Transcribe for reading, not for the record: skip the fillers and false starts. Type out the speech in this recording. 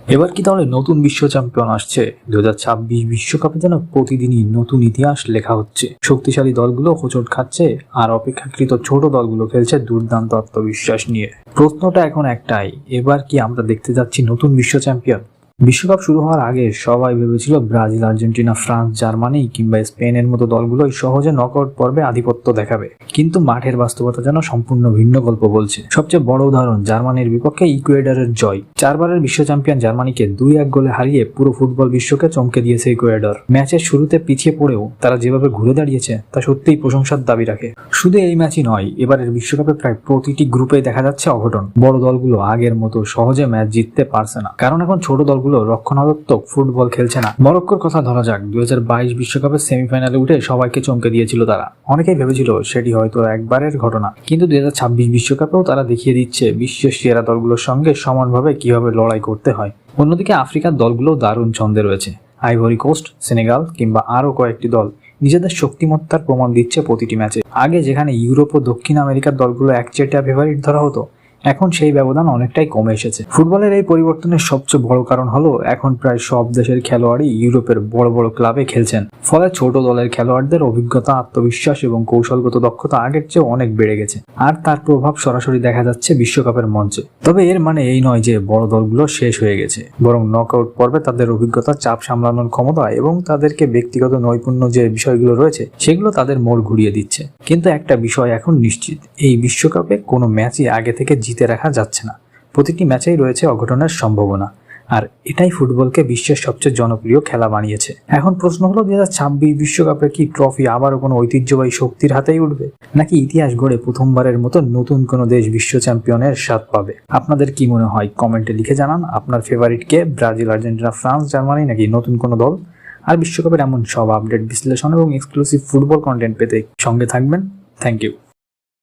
এবার কি তাহলে নতুন বিশ্ব চ্যাম্পিয়ন আসছে? 2026 বিশ্বকাপে যেন প্রতিদিনই নতুন ইতিহাস লেখা হচ্ছে। শক্তিশালী দলগুলো হোঁচট খাচ্ছে আর অপেক্ষাকৃত ছোট দলগুলো খেলছে দুর্দান্ত আত্মবিশ্বাস নিয়ে। প্রশ্নটা এখন একটাই, এবার কি আমরা দেখতে যাচ্ছি নতুন বিশ্ব চ্যাম্পিয়ন? বিশ্বকাপ শুরু হওয়ার আগে সবাই ভেবেছিল ব্রাজিল, আর্জেন্টিনা, ফ্রান্স, জার্মানি কিংবা স্পেনের মতো দলগুলোই সহজে নকআউট পর্বে আধিপত্য দেখাবে। কিন্তু মাঠের বাস্তবতা যেন সম্পূর্ণ ভিন্ন গল্প বলছে। সবচেয়ে বড় উদাহরণ জার্মানির বিপক্ষে ইকুয়েডরের জয়। 4 বারের বিশ্ব চ্যাম্পিয়ন জার্মানিকে 2-1 গোলে হারিয়ে পুরো ফুটবল বিশ্বকে চমকে দিয়েছে ইকুয়েডর। ম্যাচের শুরুতে পিছিয়ে পড়েও তারা যেভাবে ঘুরে দাঁড়িয়েছে তা সত্যিই প্রশংসার দাবি রাখে। শুধু এই ম্যাচই নয়, এবারের বিশ্বকাপে প্রায় প্রতিটি গ্রুপে দেখা যাচ্ছে অঘটন। বড় দলগুলো আগের মতো সহজে ম্যাচ জিততে পারছে না, কারণ এখন ছোট দলগুলো রক্ষণাত্মক ফুটবল খেলছে না। মরক্কোর কথা ধরা যাক, 2022 বিশ্বকাপের সেমিফাইনালে উঠে সবাইকে চমকে দিয়েছিল তারা। অনেকেই ভেবেছিল সেটি হয়তো একবারের ঘটনা, কিন্তু 2026 বিশ্বকাপেও তারা দেখিয়ে দিচ্ছে বিশ্বের সেরা দলগুলোর সঙ্গে সমানভাবে কিভাবে লড়াই করতে হয়। অন্যদিকে আফ্রিকার দলগুলো দারুণ ছন্দে রয়েছে। আইভরি কোস্ট, সেনেগাল কিংবা আরও কয়েকটি দল নিজেদের শক্তিমত্তার প্রমাণ দিচ্ছে প্রতিটি ম্যাচে। আগে যেখানে ইউরোপ ও দক্ষিণ আমেরিকার দলগুলো একচেটিয়া ফেভারিট ধরা হতো, এখন সেই ব্যবধান অনেকটাই কমে এসেছে। ফুটবলের এই পরিবর্তনের সবচেয়ে বড় কারণ হলো এখন প্রায় সব দেশের খেলোয়াড়ই ইউরোপের বড় বড় ক্লাবে খেলছেন। ফলে ছোট দলের খেলোয়াড়দের অভিজ্ঞতা, আত্মবিশ্বাস এবং কৌশলগত দক্ষতা আগের চেয়ে অনেক বেড়ে গেছে, আর তার প্রভাব সরাসরি দেখা যাচ্ছে বিশ্বকাপের মঞ্চে। তবে এর মানে এই নয় যে বড় দলগুলো শেষ হয়ে গেছে, বরং নকআউট পর্বে তাদের অভিজ্ঞতা, চাপ সামলানোর ক্ষমতা এবং তাদেরকে ব্যক্তিগত নৈপুণ্য যে বিষয়গুলো রয়েছে সেগুলো তাদের মোড় ঘুরিয়ে দিচ্ছে। কিন্তু একটা বিষয় এখন নিশ্চিত, এই বিশ্বকাপে কোনো ম্যাচই আগে থেকে জিতে রাখা যাচ্ছে না। প্রতিটি ম্যাচেই রয়েছে অঘটনের সম্ভাবনা, আর এটাই ফুটবলকে বিশ্বের সবচেয়ে জনপ্রিয় খেলা বানিয়েছে। এখন প্রশ্ন হলো, 2026 বিশ্বকাপে কি ট্রফি আবারও কোনো ঐতিহ্যবাহী শক্তির হাতেই উঠবে, নাকি ইতিহাস গড়ে প্রথমবারের মতো নতুন কোনো দেশ বিশ্ব চ্যাম্পিয়নের স্বাদ পাবে? আপনাদের কি মনে হয় কমেন্টে লিখে জানান। আপনার ফেভারিট কে? ব্রাজিল, আর্জেন্টিনা, ফ্রান্স, জার্মানি নাকি নতুন কোনো দল? আর বিশ্বকাপের এমন সব আপডেট, বিশ্লেষণ এবং এক্সক্লুসিভ ফুটবল কন্টেন্ট পেতে সঙ্গে থাকবেন। Thank you.